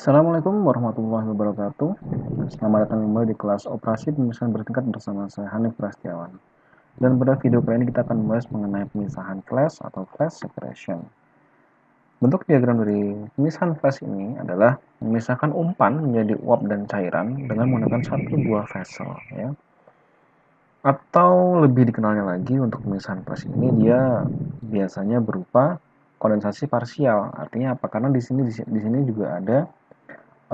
Assalamualaikum warahmatullahi wabarakatuh. Selamat datang kembali di kelas operasi pemisahan bertingkat bersama saya Hanif Prasetyawan. Dan pada video kali ini kita akan membahas mengenai pemisahan flash atau flash separation. Bentuk diagram dari pemisahan flash ini adalah memisahkan umpan menjadi uap dan cairan dengan menggunakan satu buah vessel, ya. Atau lebih dikenalnya lagi untuk pemisahan flash ini dia biasanya berupa kondensasi parsial. Artinya apa? Karena di sini juga ada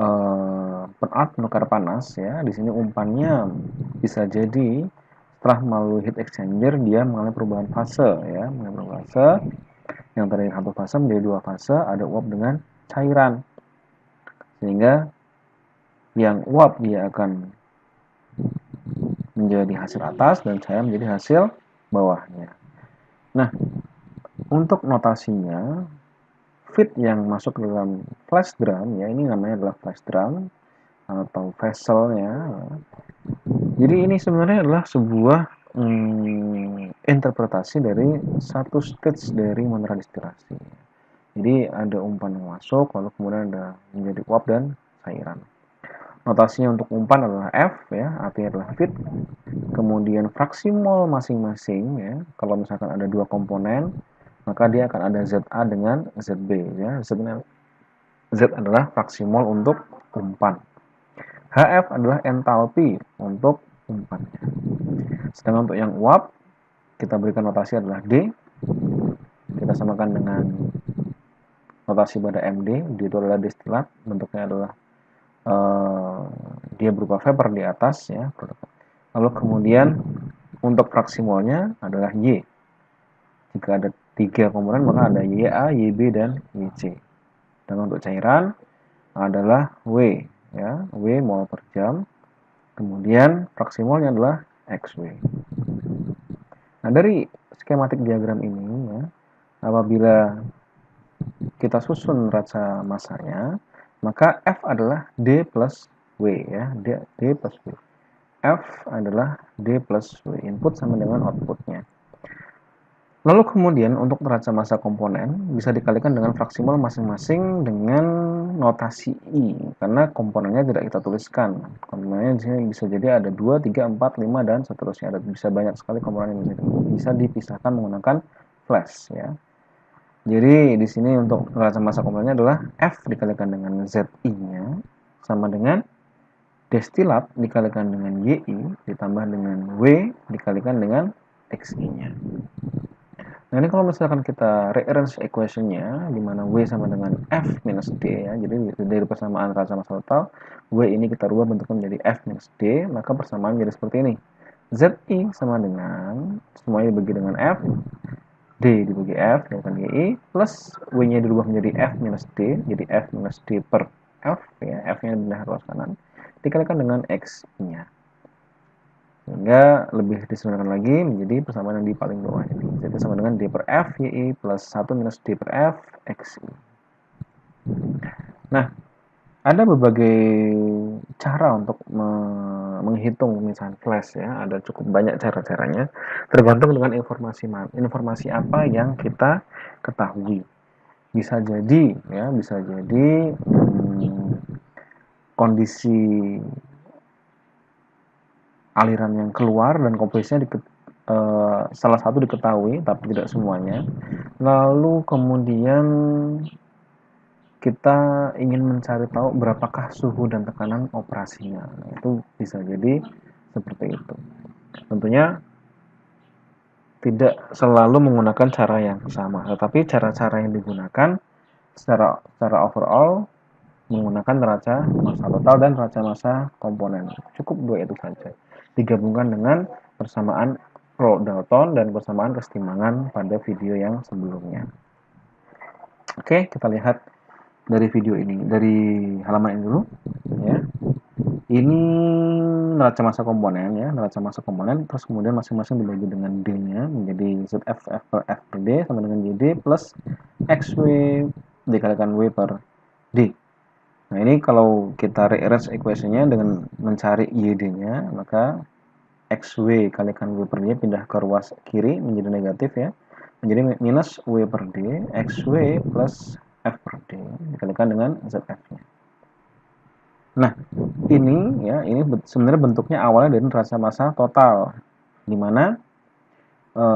alat penukar panas, ya. Di sini umpannya bisa jadi setelah melalui heat exchanger dia mengalami perubahan fase, ya, mengalami perubahan fase yang tadi satu fase menjadi dua fase, ada uap dengan cairan, sehingga yang uap dia akan menjadi hasil atas dan cairan menjadi hasil bawahnya. Nah, untuk notasinya feed yang masuk ke dalam flash drum, ya, ini namanya adalah flash drum atau vesselnya. Jadi ini sebenarnya adalah sebuah interpretasi dari satu stage dari mineral distilasi. Jadi ada umpan yang masuk, lalu kemudian ada menjadi uap dan cairan. Notasinya untuk umpan adalah F, ya, artinya adalah feed. Kemudian fraksi mol masing-masing, ya. Kalau misalkan ada dua komponen, maka dia akan ada ZA dengan ZB, ya. Z adalah fraksi mol untuk umpan. HF adalah entalpi untuk umpannya. Sedangkan untuk yang uap, kita berikan notasi adalah D. Kita samakan dengan notasi pada MD. D itu adalah destilat, bentuknya adalah dia berupa vapor di atas, ya. Lalu kemudian untuk fraksi molnya adalah Y. Jika ada tiga komponen maka ada YA, YB, dan YC. Dan untuk cairan adalah W, ya, W mol per jam. Kemudian fraksi molnya adalah XW. Nah, dari skematik diagram ini, ya, apabila kita susun neraca masanya, maka F adalah D plus W, ya, D plus W. F adalah D plus W, input sama dengan outputnya. Lalu kemudian untuk neraca massa komponen bisa dikalikan dengan fraksi mol masing-masing dengan notasi I, karena komponennya tidak kita tuliskan. Komponennya di sini bisa jadi ada 2, 3, 4, 5, dan seterusnya. Ada bisa banyak sekali komponen yang bisa dipisahkan menggunakan flash, ya. Jadi di sini untuk neraca massa komponennya adalah F dikalikan dengan ZI-nya sama dengan destilat dikalikan dengan YI ditambah dengan W dikalikan dengan XI-nya. Nah, ini kalau misalkan kita rearrange equation-nya, di mana W sama dengan F minus D, ya. Jadi dari persamaan neraca massa total, W ini kita rubah bentuknya menjadi F minus D, maka persamaan jadi seperti ini. ZI sama dengan, semuanya dibagi dengan F, D dibagi F, dikalikan GI, plus W-nya dirubah menjadi F minus D, jadi F minus D per F, ya, F-nya pindah ruas kanan, dikalikan dengan X-nya. Sehingga lebih disederhanakan lagi menjadi persamaan yang di paling bawah ini. Jadi sama dengan D per F YI plus 1 minus D per F XI. Nah, ada berbagai cara untuk menghitung pemisahan flash, ya. Ada cukup banyak cara-caranya, tergantung dengan informasi apa yang kita ketahui. Bisa jadi, ya, kondisi aliran yang keluar dan komposisinya salah satu diketahui tapi tidak semuanya. Lalu kemudian kita ingin mencari tahu berapakah suhu dan tekanan operasinya. Nah, itu bisa jadi seperti itu. Tentunya tidak selalu menggunakan cara yang sama, tetapi cara-cara yang digunakan secara overall menggunakan neraca massa total dan neraca massa komponen. Cukup dua itu saja. Digabungkan dengan persamaan Dalton dan persamaan kesetimbangan pada video yang sebelumnya. Oke, kita lihat dari video ini, dari halaman ini dulu, ya. Ini neraca massa komponen, ya, neraca massa komponen, terus kemudian masing-masing dibagi dengan D-nya menjadi ZF F per F per D sama dengan JD plus XW dikalikan W per D. Nah, ini kalau kita rearrange equation-nya dengan mencari YD-nya, maka XW kalikan W per D pindah ke ruas kiri menjadi negatif, ya. Menjadi minus W per D, XW plus F per D dikalikan dengan ZF-nya. Nah, ini sebenarnya bentuknya awalnya dari neraca massa total, di mana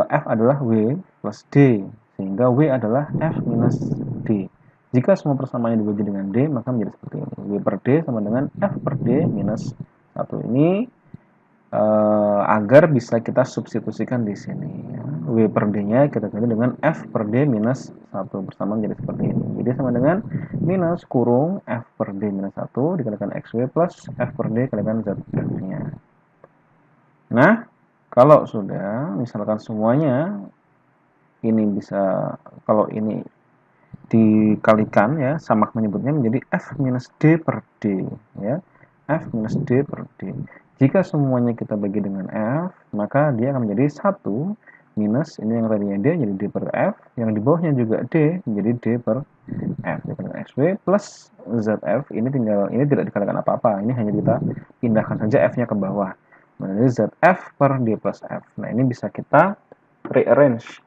F adalah W plus D, sehingga W adalah F minus D. Jika semua persamaannya dibagi dengan D, maka menjadi seperti ini. W per D sama dengan F per D minus 1. Ini agar bisa kita substitusikan di sini. W per D-nya kita ganti dengan F per D minus 1. Persamaan jadi seperti ini. Jadi sama dengan minus kurung F per D minus 1 dikalikan XW plus F per D dikalikan ZF-nya. Nah, kalau sudah, misalkan semuanya ini bisa, kalau ini dikalikan ya, Samak menyebutnya menjadi F minus D per D ya. F minus D per D. Jika semuanya kita bagi dengan F, maka dia akan menjadi 1 minus ini yang tadinya D jadi D per F, yang di bawahnya juga D menjadi D per F dikalikan XW plus ZF. Ini tidak dikalikan apa-apa, ini hanya kita pindahkan saja F-nya ke bawah. Menjadi ZF per D plus F. Nah, ini bisa kita rearrange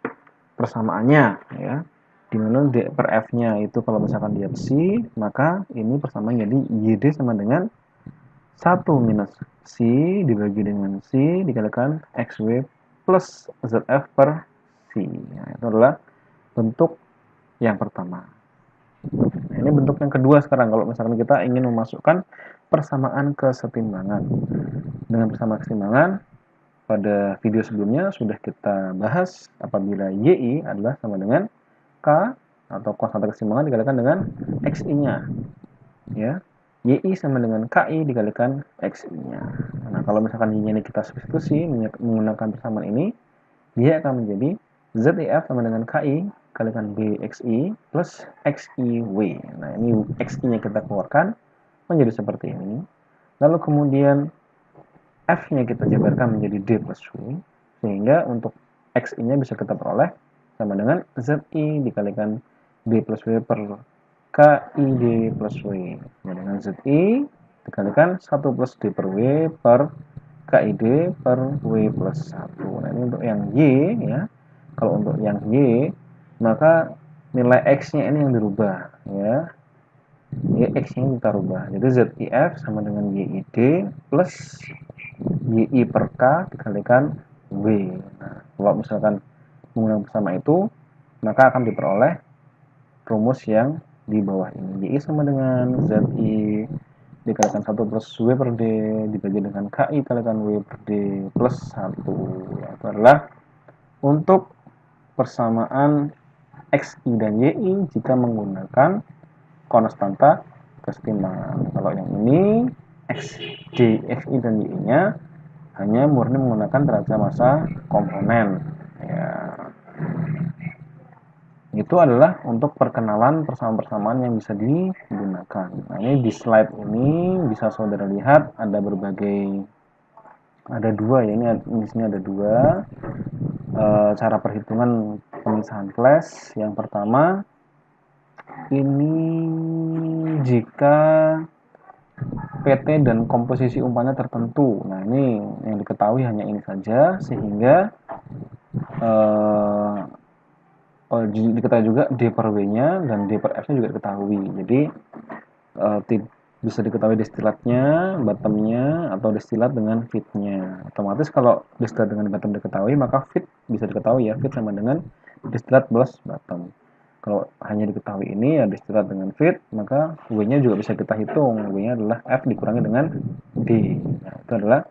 persamaannya ya. Dimana D per F-nya itu kalau misalkan dia psi, maka ini persamaan jadi YD sama dengan 1 minus C dibagi dengan C dikalikan XW plus ZF per C. Nah, itu adalah bentuk yang pertama. Nah, ini bentuk yang kedua sekarang kalau misalkan kita ingin memasukkan persamaan kesetimbangan. Dengan persamaan kesetimbangan, pada video sebelumnya sudah kita bahas apabila YI adalah sama dengan K atau konstanta kesetimbangan dikalikan dengan XI-nya. Ya. YI sama dengan KI dikalikan XI-nya. Nah, kalau misalkan Y-nya ini kita substitusi menggunakan persamaan ini, dia akan menjadi ZEF sama dengan KI kalikan BXI plus XIW. Nah, ini XI-nya kita keluarkan menjadi seperti ini. Lalu kemudian F-nya kita jabarkan menjadi D plus W, sehingga untuk XI-nya bisa kita peroleh sama dengan ZI dikalikan D plus W per KID plus W. Nah, dengan ZI dikalikan 1 plus D per W per KID per W plus 1. Nah, ini untuk yang Y ya. Kalau untuk yang Y, maka nilai X-nya ini yang dirubah ya. X-nya kita rubah. Jadi ZIF sama dengan YID plus YI per K dikalikan W. Nah, kalau misalkan menggunakan bersama itu, maka akan diperoleh rumus yang di bawah ini. YI sama dengan ZI dikalikan 1 plus W per D dibagi dengan KI kalikan W per D plus 1. Itu adalah untuk persamaan XI dan YI jika menggunakan konstanta kesetimbangan. Kalau yang ini XD, XI dan YI-nya hanya murni menggunakan neraca massa komponen. Ya. Itu adalah untuk perkenalan persamaan-persamaan yang bisa digunakan. Nah, ini di slide ini bisa saudara lihat ada dua ya. Ini di sini ada dua cara perhitungan pemisahan flash. Yang pertama ini jika PT dan komposisi umpannya tertentu. Nah, ini yang diketahui hanya ini saja, sehingga diketahui juga D per W-nya dan D per F-nya juga diketahui. Jadi bisa diketahui destilatnya, bottomnya, atau destilat dengan feed-nya. Otomatis kalau destilat dengan bottom diketahui, maka feed bisa diketahui ya, feed sama dengan destilat plus bottom. Kalau hanya diketahui ini ya destilat dengan feed, maka W-nya juga bisa kita hitung. W-nya adalah F dikurangi dengan D. Nah, itu adalah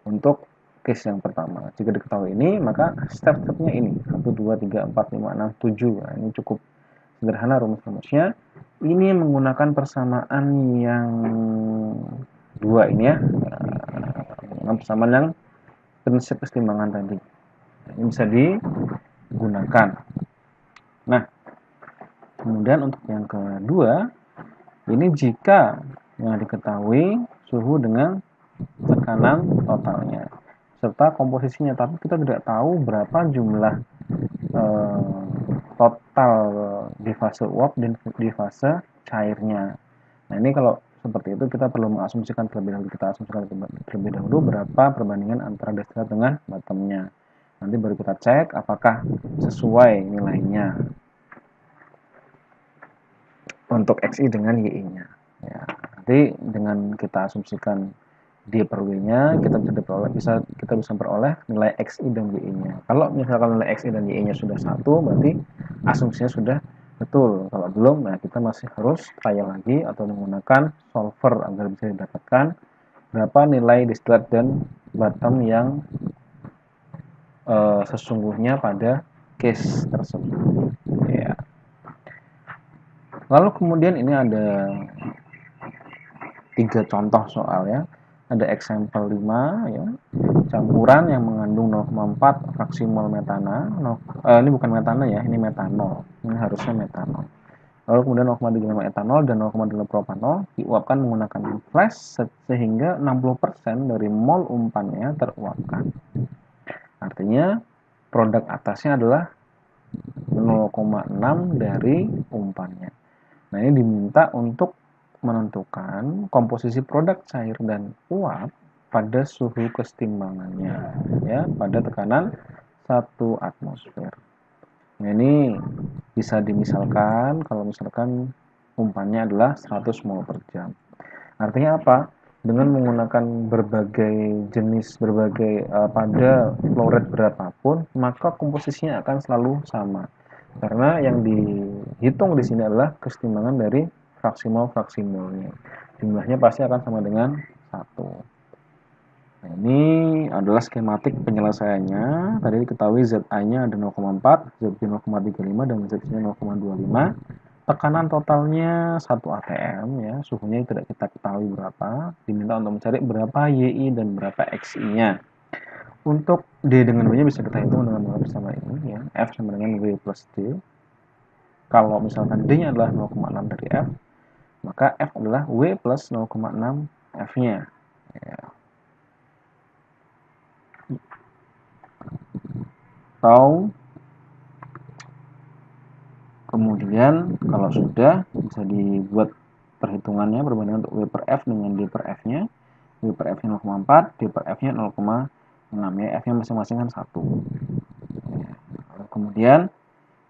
untuk case yang pertama. Jika diketahui ini, maka step-stepnya ini 1, 2, 3, 4, 5, 6, 7. Nah, ini cukup sederhana rumus-rumusnya. Ini menggunakan persamaan yang dua ini ya, persamaan yang prinsip kesetimbangan tadi. Ini bisa digunakan. Nah, kemudian untuk yang kedua, ini jika yang diketahui suhu dengan tekanan totalnya serta komposisinya, tapi kita tidak tahu berapa jumlah total di fase uap dan di fase cairnya. Nah, ini kalau seperti itu kita perlu mengasumsikan terlebih dahulu. Kita asumsikan terlebih dahulu berapa perbandingan antara destilat dengan bottomnya. Nanti baru kita cek apakah sesuai nilainya untuk XI dengan YI-nya. Ya, Nanti dengan kita asumsikan D per W-nya, kita bisa peroleh nilai XI dan Y-nya. Kalau misalkan nilai XI dan Y-nya sudah satu, berarti asumsinya sudah betul. Kalau belum, nah kita masih harus trial lagi atau menggunakan solver agar bisa didapatkan berapa nilai distillate dan bottom yang sesungguhnya pada case tersebut. Ya. Lalu kemudian ini ada 3 contoh soal ya. Ada example 5 ya. Campuran yang mengandung 0,4 fraksi mol metana. Ini bukan metana ya, ini metanol. Ini harusnya metanol. Lalu kemudian 0,35 etanol dan 0,2 propanol diuapkan menggunakan flash sehingga 60% dari mol umpannya teruapkan. Artinya produk atasnya adalah 0,6 dari umpannya. Nah, ini diminta untuk menentukan komposisi produk cair dan uap pada suhu kesetimbangannya ya, pada tekanan 1 atmosfer. Nah, ini bisa dimisalkan kalau misalkan umpannya adalah 100 mol per jam. Artinya apa? Dengan menggunakan berbagai jenis, pada flow rate berapapun, maka komposisinya akan selalu sama. Karena yang dihitung di sini adalah kesetimbangan dari fraksi molnya. Jumlahnya pasti akan sama dengan 1. Nah, ini adalah skematik penyelesaiannya. Tadi diketahui ZA-nya ada 0,4, ZB 0,35, dan ZC-nya 0,25. Tekanan totalnya 1 atm ya, suhunya tidak kita ketahui berapa. Diminta untuk mencari berapa YI dan berapa XI-nya. Untuk D dengan W-nya bisa kita hitung dengan mengatur sama ini ya. F sama dengan W plus D. Kalau misalkan D-nya adalah 0,6 dari F, maka F adalah W plus 0,6 F-nya. Ya. Atau kemudian kalau sudah bisa dibuat perhitungannya perbandingan untuk W per F dengan D per F-nya. W per F-nya 0,4, D per F-nya 0,6 ya. F-nya masing-masing kan 1. Ya. Kemudian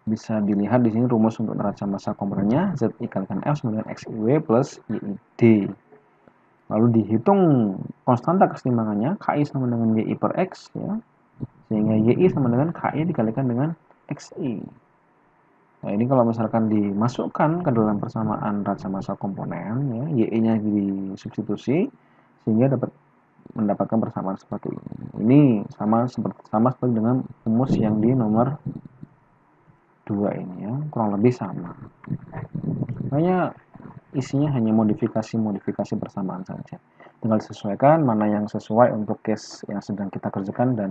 bisa dilihat di sini rumus untuk neraca massa komponennya ZI kalikan F sama dengan XIW plus YID. Lalu dihitung konstanta kesetimbangannya KI sama dengan YI per X ya. Sehingga YI sama dengan KI dikalikan dengan XI. Nah, ini kalau misalkan dimasukkan ke dalam persamaan neraca massa komponen ya, YI-nya disubstitusi sehingga dapat mendapatkan persamaan seperti ini. Ini sama seperti dengan rumus yang di nomor 2 ini ya, kurang lebih sama. Makanya isinya hanya modifikasi persamaan saja. Tinggal disesuaikan mana yang sesuai untuk case yang sedang kita kerjakan dan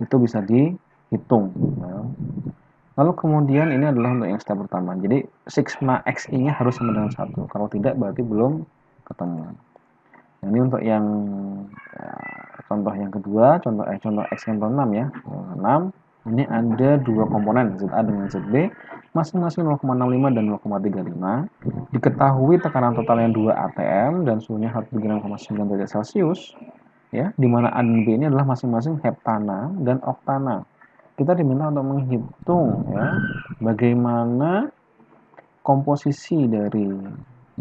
itu bisa dihitung. Ya. Lalu kemudian ini adalah untuk yang step pertama. Jadi sigma XI-nya harus sama dengan 1. Kalau tidak berarti belum ketemu. Nah, ini untuk yang contoh yang kedua, contoh example 6 ya. 6 ini ada 2 komponen ZA dengan ZB masing-masing 0,65 dan 0,35. Diketahui tekanan totalnya 2 atm dan suhunya 1,9 derajat Celcius ya, di mana A dan B ini adalah masing-masing heptana dan oktana. Kita diminta untuk menghitung ya bagaimana komposisi dari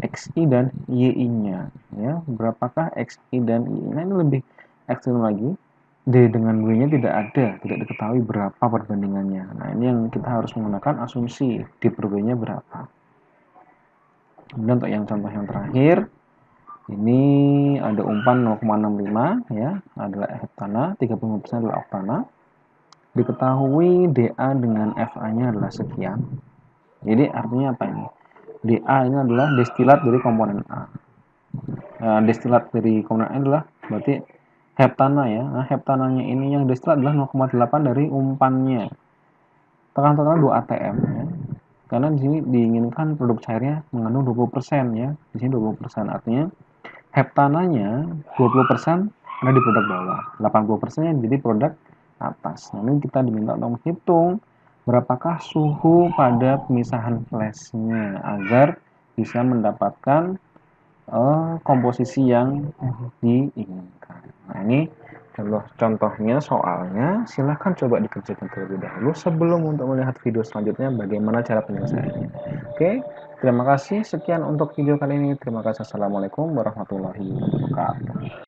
XI dan YI-nya ya, berapakah XI dan YI. Nah, ini lebih ekstrim lagi. D dengan W-nya tidak diketahui berapa perbandingannya. Nah, ini yang kita harus menggunakan asumsi D per W-nya berapa. Kemudian untuk yang contoh yang terakhir, ini ada umpan 0,65 ya, adalah heptana, 35% adalah oktana. Diketahui DA dengan FA-nya adalah sekian. Jadi artinya apa ini? DA ini adalah destilat dari komponen A. Destilat dari komponen A adalah berarti heptana ya. Nah, heptananya ini yang destilat adalah 0,8 dari umpannya. Tekanan total 2 atm ya. Karena di sini diinginkan produk cairnya mengandung 20% ya. Di sini 20%, artinya heptananya 20% ada di produk bawah, 80% jadi produk atas. Nah, ini kita diminta untuk menghitung berapakah suhu pada pemisahan flashnya agar bisa mendapatkan komposisi yang diinginkan. Nah, ini adalah contohnya soalnya. Silahkan coba dikerjakan terlebih dahulu sebelum untuk melihat video selanjutnya bagaimana cara penyelesaiannya. Oke, Terima kasih, sekian untuk video kali ini. Terima kasih. Assalamualaikum warahmatullahi wabarakatuh.